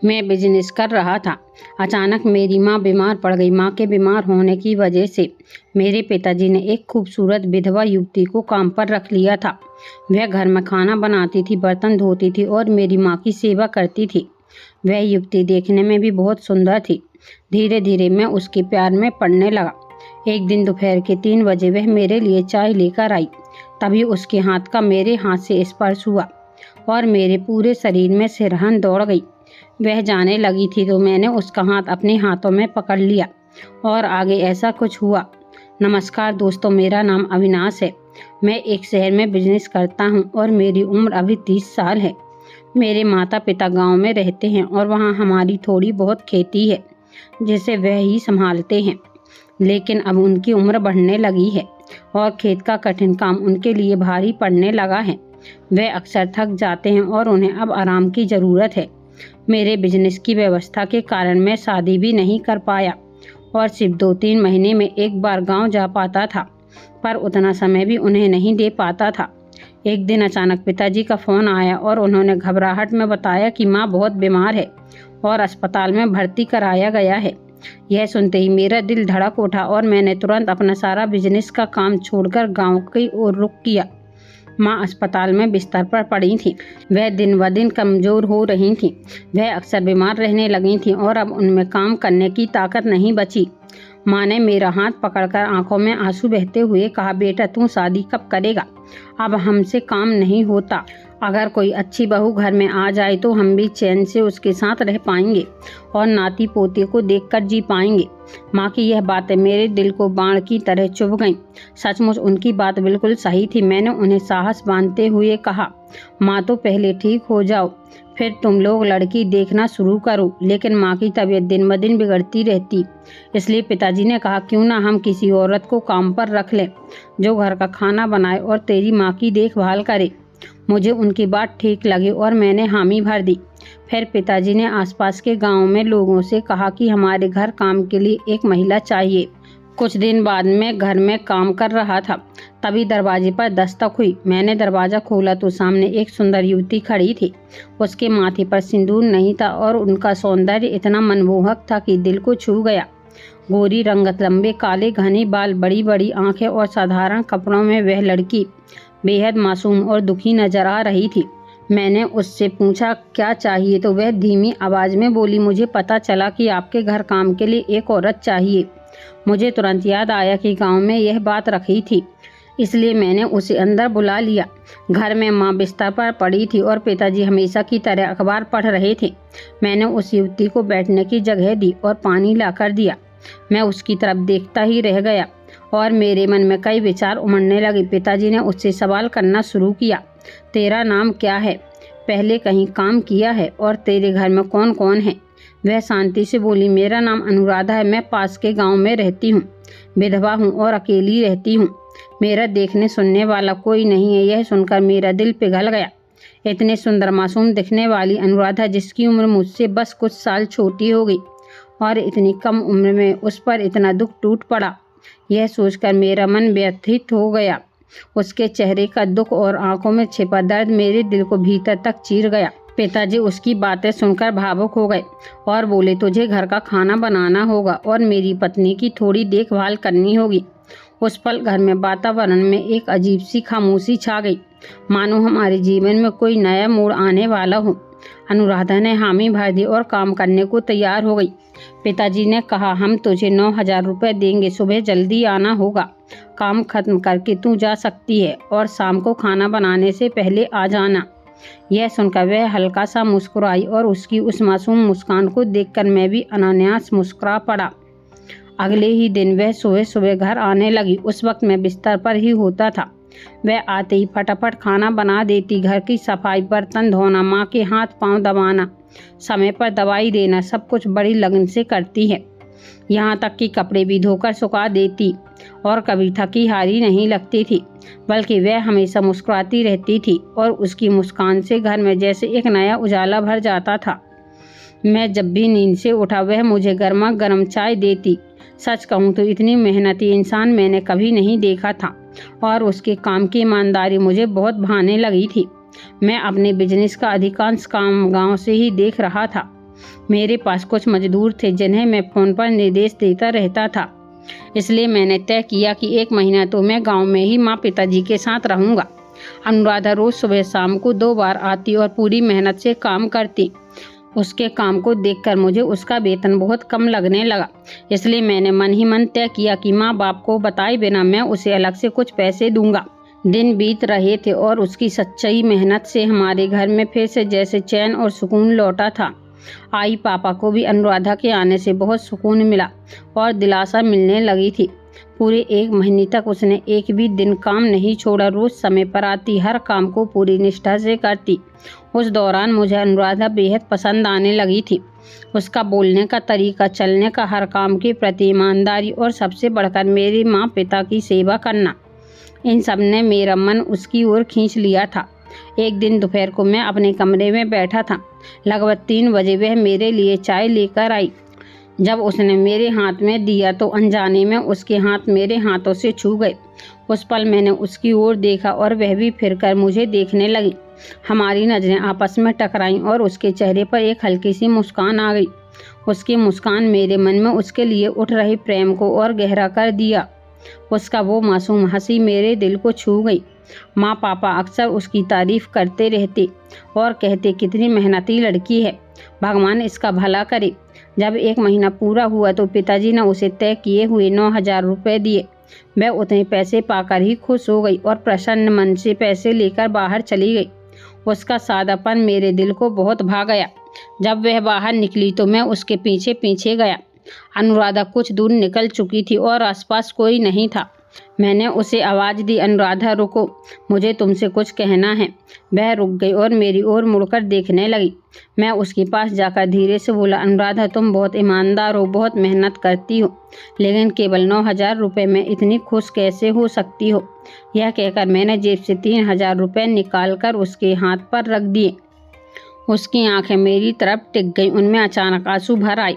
मैं बिजनेस कर रहा था। अचानक मेरी माँ बीमार पड़ गई। माँ के बीमार होने की वजह से मेरे पिताजी ने एक खूबसूरत विधवा युवती को काम पर रख लिया था। वह घर में खाना बनाती थी, बर्तन धोती थी और मेरी माँ की सेवा करती थी। वह युवती देखने में भी बहुत सुंदर थी। धीरे धीरे मैं उसके प्यार में पड़ने लगा। एक दिन दोपहर के 3 बजे वह मेरे लिए चाय लेकर आई। तभी उसके हाथ का मेरे हाथ से स्पर्श हुआ और मेरे पूरे शरीर में सिरहन दौड़ गई। वह जाने लगी थी तो मैंने उसका हाथ अपने हाथों में पकड़ लिया और आगे ऐसा कुछ हुआ। नमस्कार दोस्तों, मेरा नाम अविनाश है। मैं एक शहर में बिजनेस करता हूँ और मेरी उम्र अभी 30 साल है। मेरे माता पिता गांव में रहते हैं और वहाँ हमारी थोड़ी बहुत खेती है जिसे वह ही संभालते हैं। लेकिन अब उनकी उम्र बढ़ने लगी है और खेत का कठिन काम उनके लिए भारी पड़ने लगा है। वे अक्सर थक जाते हैं और उन्हें अब आराम की ज़रूरत है। मेरे बिजनेस की व्यवस्था के कारण मैं शादी भी नहीं कर पाया और सिर्फ 2-3 महीने में एक बार गांव जा पाता था, पर उतना समय भी उन्हें नहीं दे पाता था। एक दिन अचानक पिताजी का फ़ोन आया और उन्होंने घबराहट में बताया कि माँ बहुत बीमार है और अस्पताल में भर्ती कराया गया है। यह सुनते ही मेरा दिल धड़क उठा और मैंने तुरंत अपना सारा बिजनेस का काम छोड़कर गांव की ओर रुख किया। माँ अस्पताल में बिस्तर पर पड़ी थी। वह दिन ब दिन कमज़ोर हो रही थी। वह अक्सर बीमार रहने लगी थी और अब उनमें काम करने की ताकत नहीं बची। माँ ने मेरा हाथ पकड़कर आंखों में आंसू बहते हुए कहा, बेटा तू शादी कब करेगा? अब हमसे काम नहीं होता। अगर कोई अच्छी बहू घर में आ जाए तो हम भी चैन से उसके साथ रह पाएंगे और नाती पोते को देखकर जी पाएंगे। माँ की यह बातें मेरे दिल को बाण की तरह चुभ गईं। सचमुच उनकी बात बिल्कुल सही थी। मैंने उन्हें साहस बांधते हुए कहा, माँ तो पहले ठीक हो जाओ, फिर तुम लोग लड़की देखना शुरू करो। लेकिन माँ की तबीयत दिन ब दिन बिगड़ती रहती। इसलिए पिताजी ने कहा, क्यों ना हम किसी औरत को काम पर रख लें जो घर का खाना बनाए और तेरी माँ की देखभाल करे। मुझे उनकी बात ठीक लगी और मैंने हामी भर दी। फिर पिताजी ने आसपास के गांव में लोगों से कहा कि हमारे घर काम के लिए एक महिला चाहिए। कुछ दिन बाद मैं घर में काम कर रहा था, तभी दरवाजे पर दस्तक हुई। मैंने दरवाज़ा खोला तो सामने एक सुंदर युवती खड़ी थी। उसके माथे पर सिंदूर नहीं था और उनका सौंदर्य इतना मनमोहक था कि दिल को छू गया। गोरी रंगत, लंबे काले घने बाल, बड़ी बड़ी आंखें और साधारण कपड़ों में वह लड़की बेहद मासूम और दुखी नजर आ रही थी। मैंने उससे पूछा क्या चाहिए तो वह धीमी आवाज़ में बोली, मुझे पता चला कि आपके घर काम के लिए एक औरत चाहिए। मुझे तुरंत याद आया कि गांव में यह बात रखी थी, इसलिए मैंने उसे अंदर बुला लिया। घर में माँ बिस्तर पर पड़ी थी और पिताजी हमेशा की तरह अखबार पढ़ रहे थे। मैंने उस युवती को बैठने की जगह दी और पानी लाकर दिया। मैं उसकी तरफ देखता ही रह गया और मेरे मन में कई विचार उमड़ने लगे। पिताजी ने उससे सवाल करना शुरू किया, तेरा नाम क्या है? पहले कहीं काम किया है? और तेरे घर में कौन कौन है? वह शांति से बोली, मेरा नाम अनुराधा है। मैं पास के गांव में रहती हूँ, विधवा हूँ और अकेली रहती हूँ। मेरा देखने सुनने वाला कोई नहीं है। यह सुनकर मेरा दिल पिघल गया। इतने सुंदर मासूम दिखने वाली अनुराधा, जिसकी उम्र मुझसे बस कुछ साल छोटी हो गई और इतनी कम उम्र में उस पर इतना दुख टूट पड़ा, यह सोचकर मेरा मन व्यथित हो गया। उसके चेहरे का दुख और आंखों में छिपा दर्द मेरे दिल को भीतर तक चीर गया। पिताजी उसकी बातें सुनकर भावुक हो गए और बोले, तुझे घर का खाना बनाना होगा और मेरी पत्नी की थोड़ी देखभाल करनी होगी। उस पल घर में वातावरण में एक अजीब सी खामोशी छा गई, मानो हमारे जीवन में कोई नया मोड़ आने वाला हो। अनुराधा ने हामी भर दी और काम करने को तैयार हो गई। पिताजी ने कहा, हम तुझे 9,000 रुपये देंगे। सुबह जल्दी आना होगा। काम खत्म करके तू जा सकती है और शाम को खाना बनाने से पहले आ जाना। यह सुनकर वह हल्का सा मुस्कुराई और उसकी उस मासूम मुस्कान को देखकर मैं भी अनायास मुस्कुरा पड़ा। अगले ही दिन वह सुबह सुबह घर आने लगी। उस वक्त मैं बिस्तर पर ही होता था। वह आते ही फटाफट खाना बना देती। घर की सफाई, बर्तन धोना, माँ के हाथ पांव दबाना, समय पर दवाई देना, सब कुछ बड़ी लगन से करती है। यहाँ तक कि कपड़े भी धोकर सुखा देती और कभी थकी हारी नहीं लगती थी, बल्कि वह हमेशा मुस्कुराती रहती थी और उसकी मुस्कान से घर में जैसे एक नया उजाला भर जाता था। मैं जब भी नींद से उठा वह मुझे गर्मा गर्म चाय देती। सच कहूँ तो इतनी मेहनती इंसान मैंने कभी नहीं देखा था और उसके काम की ईमानदारी मुझे बहुत भाने लगी थी। मैं अपने बिजनेस का अधिकांश काम गांव से ही देख रहा था। मेरे पास कुछ मजदूर थे जिन्हें मैं फ़ोन पर निर्देश देता रहता था, इसलिए मैंने तय किया कि 1 महीना तो मैं गांव में ही माँ पिताजी के साथ रहूंगा। अनुराधा रोज सुबह शाम को 2 बार आती और पूरी मेहनत से काम करती। उसके काम को देखकर मुझे उसका वेतन बहुत कम लगने लगा, इसलिए मैंने मन ही मन तय किया कि माँ बाप को बताए बिना मैं उसे अलग से कुछ पैसे दूंगा। दिन बीत रहे थे और उसकी सच्ची मेहनत से हमारे घर में फिर से जैसे चैन और सुकून लौटा था। आई पापा को भी अनुराधा के आने से बहुत सुकून मिला और दिलासा मिलने लगी थी। पूरे 1 महीने तक उसने एक भी दिन काम नहीं छोड़ा, रोज समय पर आती, हर काम को पूरी निष्ठा से करती। उस दौरान मुझे अनुराधा बेहद पसंद आने लगी थी। उसका बोलने का तरीका, चलने का, हर काम के प्रति ईमानदारी और सबसे बढ़कर मेरे माँ पिता की सेवा करना, इन सब ने मेरा मन उसकी ओर खींच लिया था। एक दिन दोपहर को मैं अपने कमरे में बैठा था। लगभग 3 बजे वह मेरे लिए चाय लेकर आई। जब उसने मेरे हाथ में दिया तो अनजाने में उसके हाथ मेरे हाथों से छू गए। उस पल मैंने उसकी ओर देखा और वह भी फिरकर मुझे देखने लगी। हमारी नजरें आपस में टकराईं और उसके चेहरे पर एक हल्की सी मुस्कान आ गई। उसकी मुस्कान मेरे मन में उसके लिए उठ रहे प्रेम को और गहरा कर दिया। उसका वो मासूम हंसी मेरे दिल को छू गई। माँ पापा अक्सर उसकी तारीफ करते रहते और कहते कितनी मेहनती लड़की है, भगवान इसका भला करे। जब 1 महीना पूरा हुआ तो पिताजी ने उसे तय किए हुए 9,000 रुपये दिए। वह उतने पैसे पाकर ही खुश हो गई और प्रसन्न मन से पैसे लेकर बाहर चली गई। उसका सादापन मेरे दिल को बहुत भा गया। जब वह बाहर निकली तो मैं उसके पीछे पीछे गया। अनुराधा कुछ दूर निकल चुकी थी और आसपास कोई नहीं था। मैंने उसे आवाज़ दी, अनुराधा रुको, मुझे तुमसे कुछ कहना है। वह रुक गई और मेरी ओर मुड़कर देखने लगी। मैं उसके पास जाकर धीरे से बोला, अनुराधा तुम बहुत ईमानदार हो, बहुत मेहनत करती हो, लेकिन केवल 9,000 रुपये में इतनी खुश कैसे हो सकती हो। यह कहकर मैंने जेब से 3,000 रुपये निकाल कर उसके हाथ पर रख दिए। उसकी आंखें मेरी तरफ टिक गईं, उनमें अचानक आंसू भर आए।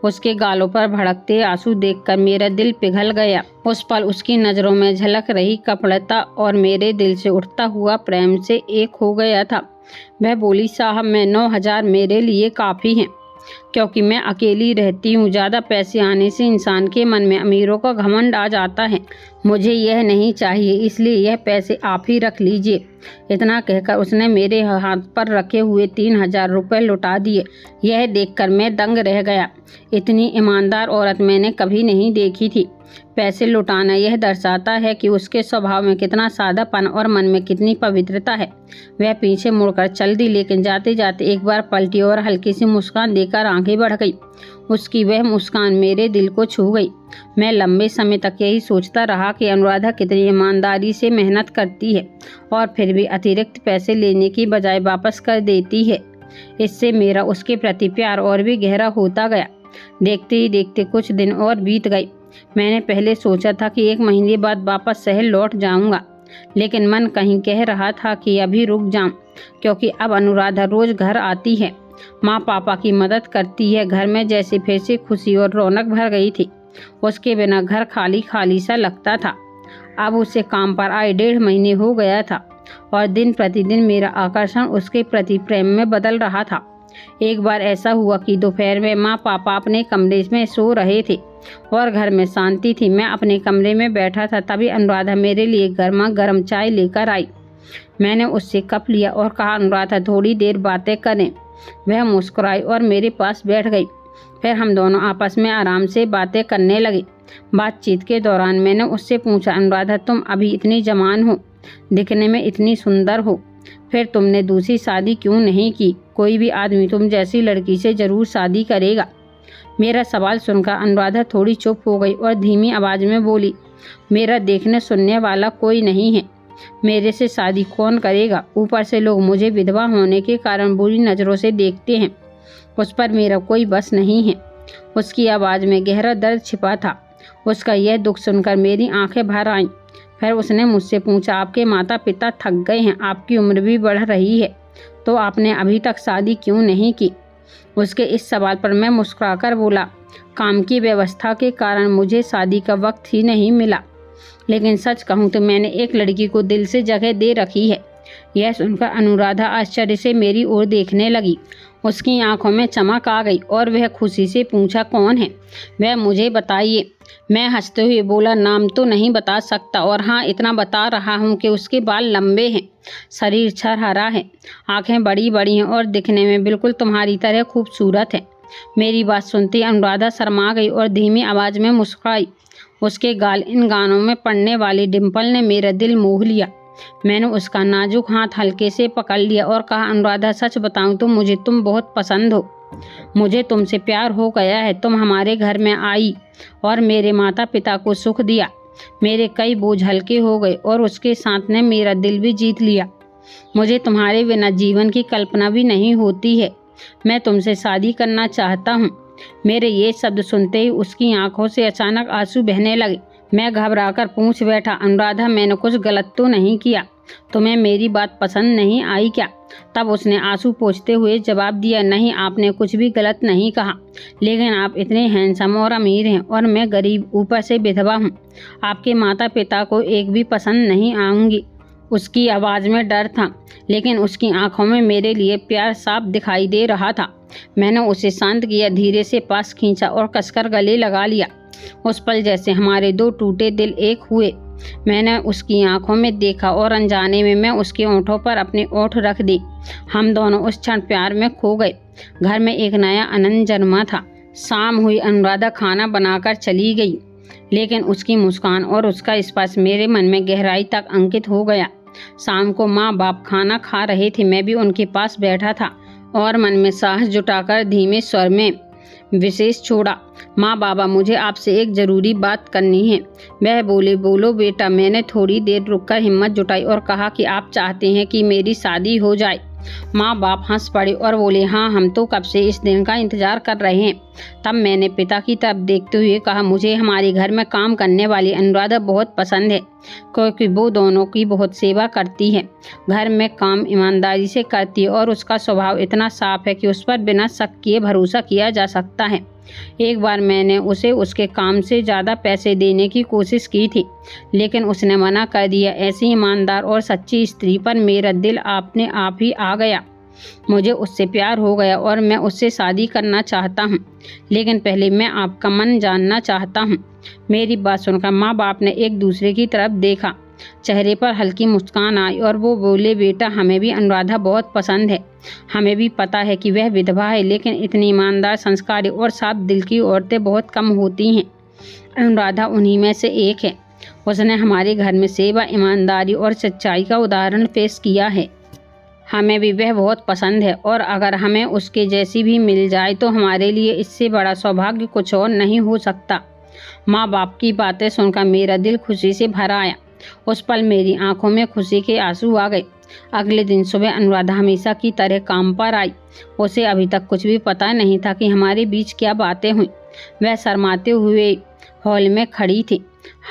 उसके गालों पर भड़कते आंसू देखकर मेरा दिल पिघल गया। उस पल उसकी नज़रों में झलक रही कपटता और मेरे दिल से उठता हुआ प्रेम से एक हो गया था। वह बोली, साहब मैं 9,000 मेरे लिए काफ़ी हैं, क्योंकि मैं अकेली रहती हूँ। ज़्यादा पैसे आने से इंसान के मन में अमीरों का घमंड आ जाता है। मुझे यह नहीं चाहिए, इसलिए यह पैसे आप ही रख लीजिए। इतना कहकर उसने मेरे हाथ पर रखे हुए 3,000 रुपये लौटा दिए। यह देखकर मैं दंग रह गया। इतनी ईमानदार औरत मैंने कभी नहीं देखी थी। पैसे लौटाना यह दर्शाता है कि उसके स्वभाव में कितना सादापन और मन में कितनी पवित्रता है। वह पीछे मुड़कर चल दी, लेकिन जाते जाते एक बार पलटी और हल्की सी मुस्कान देकर आगे बढ़ गई। उसकी वह मुस्कान मेरे दिल को छू गई। मैं लंबे समय तक यही सोचता रहा कि अनुराधा कितनी ईमानदारी से मेहनत करती है और फिर भी अतिरिक्त पैसे लेने की बजाय वापस कर देती है। इससे मेरा उसके प्रति प्यार और भी गहरा होता गया। देखते ही देखते कुछ दिन और बीत गए। मैंने पहले सोचा था कि 1 महीने बाद वापस शहर लौट जाऊंगा, लेकिन मन कहीं कह रहा था कि अभी रुक जाऊं, क्योंकि अब अनुराधा रोज घर आती है, माँ पापा की मदद करती है। घर में जैसे फिर से खुशी और रौनक भर गई थी। उसके बिना घर खाली खाली सा लगता था। अब उसे काम पर आए 1.5 महीने हो गया था और दिन प्रतिदिन मेरा आकर्षण उसके प्रति प्रेम में बदल रहा था। एक बार ऐसा हुआ कि दोपहर में माँ पापा अपने कमरे में सो रहे थे और घर में शांति थी। मैं अपने कमरे में बैठा था, तभी अनुराधा मेरे लिए गर्मा गर्म चाय लेकर आई। मैंने उससे कप लिया और कहा, अनुराधा थोड़ी देर बातें करें। वह मुस्कुराई और मेरे पास बैठ गई। फिर हम दोनों आपस में आराम से बातें करने लगे। बातचीत के दौरान मैंने उससे पूछा, अनुराधा तुम अभी इतनी जवान हो, दिखने में इतनी सुंदर हो, फिर तुमने दूसरी शादी क्यों नहीं की? कोई भी आदमी तुम जैसी लड़की से जरूर शादी करेगा। मेरा सवाल सुनकर अनुराधा थोड़ी चुप हो गई और धीमी आवाज़ में बोली, मेरा देखने सुनने वाला कोई नहीं है, मेरे से शादी कौन करेगा? ऊपर से लोग मुझे विधवा होने के कारण बुरी नज़रों से देखते हैं, उस पर मेरा कोई बस नहीं है। उसकी आवाज़ में गहरा दर्द छिपा था। उसका यह दुख सुनकर मेरी आंखें भर आईं। फिर उसने मुझसे पूछा, आपके माता पिता थक गए हैं, आपकी उम्र भी बढ़ रही है, तो आपने अभी तक शादी क्यों नहीं की? उसके इस सवाल पर मैं मुस्कुराकर बोला, काम की व्यवस्था के कारण मुझे शादी का वक्त ही नहीं मिला, लेकिन सच कहूँ तो मैंने एक लड़की को दिल से जगह दे रखी है। यह सुनकर अनुराधा आश्चर्य से मेरी ओर देखने लगी। उसकी आंखों में चमक आ गई और वह खुशी से पूछा, कौन है वह, मुझे बताइए। मैं हंसते हुए बोला, नाम तो नहीं बता सकता, और हाँ इतना बता रहा हूँ कि उसके बाल लंबे हैं, शरीर छरहरा है, आंखें बड़ी बड़ी हैं और दिखने में बिल्कुल तुम्हारी तरह खूबसूरत है। मेरी बात सुनती अनुराधा शर्मा गई और धीमी आवाज़ में मुस्कुराई। उसके गाल इन गानों में पड़ने वाली डिम्पल ने मेरा दिल मोह लिया। मैंने उसका नाजुक हाथ हल्के से पकड़ लिया और कहा, अनुराधा सच बताऊं तो मुझे तुम बहुत पसंद हो। मुझे तुमसे प्यार हो गया है। तुम हमारे घर में आई और मेरे माता पिता को सुख दिया। मेरे कई बोझ हल्के हो गए और उसके साथ ने मेरा दिल भी जीत लिया। मुझे तुम्हारे बिना जीवन की कल्पना भी नहीं होती है। मैं तुमसे शादी करना चाहता हूँ। मेरे ये शब्द सुनते ही उसकी आंखों से अचानक आंसू बहने लगे। मैं घबराकर पूछ बैठा, अनुराधा मैंने कुछ गलत तो नहीं किया? तुम्हें मेरी बात पसंद नहीं आई क्या? तब उसने आंसू पोंछते हुए जवाब दिया, नहीं आपने कुछ भी गलत नहीं कहा, लेकिन आप इतने हैंडसम और अमीर हैं और मैं गरीब, ऊपर से विधवा हूँ। आपके माता पिता को एक भी पसंद नहीं आऊँगी। उसकी आवाज़ में डर था, लेकिन उसकी आंखों में मेरे लिए प्यार साफ दिखाई दे रहा था। मैंने उसे शांत किया, धीरे से पास खींचा और कसकर गले लगा लिया। उस पल जैसे हमारे दो टूटे दिल एक हुए। मैंने उसकी आंखों में देखा और अनजाने में मैं उसके ओंठों पर अपने ओंठ रख दी। हम दोनों उस क्षण प्यार में खो गए। घर में एक नया आनंद जन्मा था। शाम हुई, अनुराधा खाना बनाकर चली गई, लेकिन उसकी मुस्कान और उसका स्पर्श मेरे मन में गहराई तक अंकित हो गया। शाम को माँ बाप खाना खा रहे थे। मैं भी उनके पास बैठा था और मन में साहस जुटाकर धीमे स्वर में विशेष छोड़ा, माँ बाबा मुझे आपसे एक ज़रूरी बात करनी है। वह बोले, बोलो बेटा। मैंने थोड़ी देर रुककर हिम्मत जुटाई और कहा कि आप चाहते हैं कि मेरी शादी हो जाए। माँ बाप हंस पड़े और बोले, हाँ हम तो कब से इस दिन का इंतजार कर रहे हैं। तब मैंने पिता की तरफ देखते हुए कहा, मुझे हमारे घर में काम करने वाली अनुराधा बहुत पसंद है, क्योंकि वो दोनों की बहुत सेवा करती है, घर में काम ईमानदारी से करती है और उसका स्वभाव इतना साफ है कि उस पर बिना शक किए भरोसा किया जा सकता है। एक बार मैंने उसे उसके काम से ज़्यादा पैसे देने की कोशिश की थी, लेकिन उसने मना कर दिया। ऐसी ईमानदार और सच्ची स्त्री पर मेरा दिल अपने आप ही आ गया। मुझे उससे प्यार हो गया और मैं उससे शादी करना चाहता हूँ, लेकिन पहले मैं आपका मन जानना चाहता हूँ। मेरी बात सुनकर माँ बाप ने एक दूसरे की तरफ देखा। चेहरे पर हल्की मुस्कान आई और वो बोले, बेटा हमें भी अनुराधा बहुत पसंद है। हमें भी पता है कि वह विधवा है, लेकिन इतनी ईमानदार, संस्कारी और साफ दिल की औरतें बहुत कम होती हैं। अनुराधा उन्हीं में से एक है। उसने हमारे घर में सेवा, ईमानदारी और सच्चाई का उदाहरण पेश किया है। हमें भी वह बहुत पसंद है और अगर हमें उसके जैसी भी मिल जाए तो हमारे लिए इससे बड़ा सौभाग्य कुछ और नहीं हो सकता। माँ बाप की बातें सुनकर मेरा दिल खुशी से भर आया। उस पल मेरी आंखों में खुशी के आंसू आ गए। अगले दिन सुबह अनुराधा हमेशा की तरह काम पर आई। उसे अभी तक कुछ भी पता नहीं था कि हमारे बीच क्या बातें हुई। वह शर्माते हुए हॉल में खड़ी थी,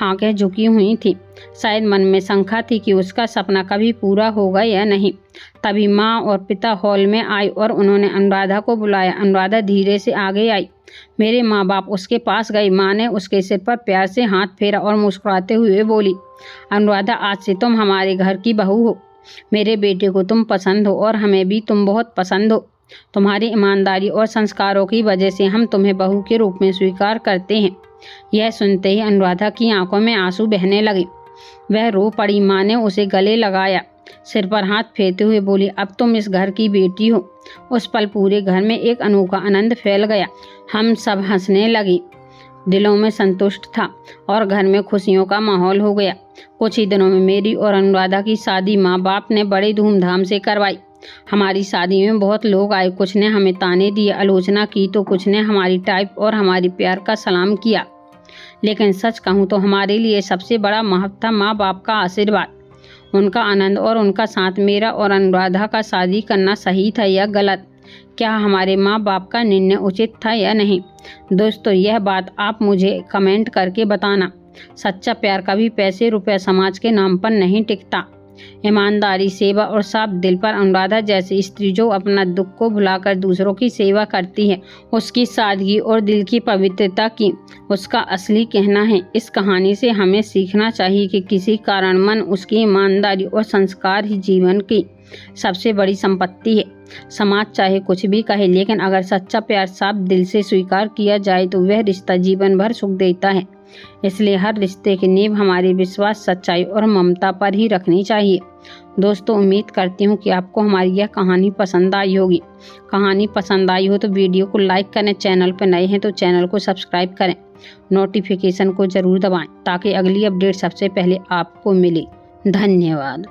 आंखें झुकी हुई थी। शायद मन में शंका थी कि उसका सपना कभी पूरा होगा या नहीं। तभी माँ और पिता हॉल में आए और उन्होंने अनुराधा को बुलाया। अनुराधा धीरे से आगे आई। मेरे माँ बाप उसके पास गए। माँ ने उसके सिर पर प्यार से हाथ फेरा और मुस्कुराते हुए बोली, अनुराधा आज से तुम हमारे घर की बहू हो। मेरे बेटे को तुम पसंद हो और हमें भी तुम बहुत पसंद हो। तुम्हारी ईमानदारी और संस्कारों की वजह से हम तुम्हें बहू के रूप में स्वीकार करते हैं। यह सुनते ही अनुराधा की आंखों में आंसू बहने लगे। वह रो पड़ी। माँ ने उसे गले लगाया, सिर पर हाथ फेरते हुए बोली, अब तुम इस घर की बेटी हो। उस पल पूरे घर में एक अनोखा आनंद फैल गया। हम सब हंसने लगे, दिलों में संतुष्ट था और घर में खुशियों का माहौल हो गया। कुछ ही दिनों में मेरी और अनुराधा की शादी माँ बाप ने बड़े धूमधाम से करवाई। हमारी शादी में बहुत लोग आए। कुछ ने हमें ताने दिए, आलोचना की, तो कुछ ने हमारी टाइप और हमारी प्यार का सलाम किया। लेकिन सच कहूँ तो हमारे लिए सबसे बड़ा महत्व था माँ बाप का आशीर्वाद, उनका आनंद और उनका साथ। मेरा और अनुराधा का शादी करना सही था या गलत? क्या हमारे माँ बाप का निर्णय उचित था या नहीं? दोस्तों, यह बात आप मुझे कमेंट करके बताना। सच्चा प्यार कभी पैसे रुपए समाज के नाम पर नहीं टिकता। ईमानदारी, सेवा और साफ दिल पर अनुराधा जैसी स्त्री जो अपना दुख को भुलाकर दूसरों की सेवा करती है, उसकी सादगी और दिल की पवित्रता की उसका असली कहना है। इस कहानी से हमें सीखना चाहिए कि किसी कारणमन उसकी ईमानदारी और संस्कार ही जीवन की सबसे बड़ी संपत्ति है। समाज चाहे कुछ भी कहे, लेकिन अगर सच्चा प्यार साफ दिल से स्वीकार किया जाए तो वह रिश्ता जीवन भर सुख देता है। इसलिए हर रिश्ते की नींव हमारी विश्वास, सच्चाई और ममता पर ही रखनी चाहिए। दोस्तों, उम्मीद करती हूँ कि आपको हमारी यह कहानी पसंद आई होगी। कहानी पसंद आई हो तो वीडियो को लाइक करें, चैनल पर नए हैं तो चैनल को सब्सक्राइब करें, नोटिफिकेशन को जरूर दबाएं ताकि अगली अपडेट सबसे पहले आपको मिले। धन्यवाद।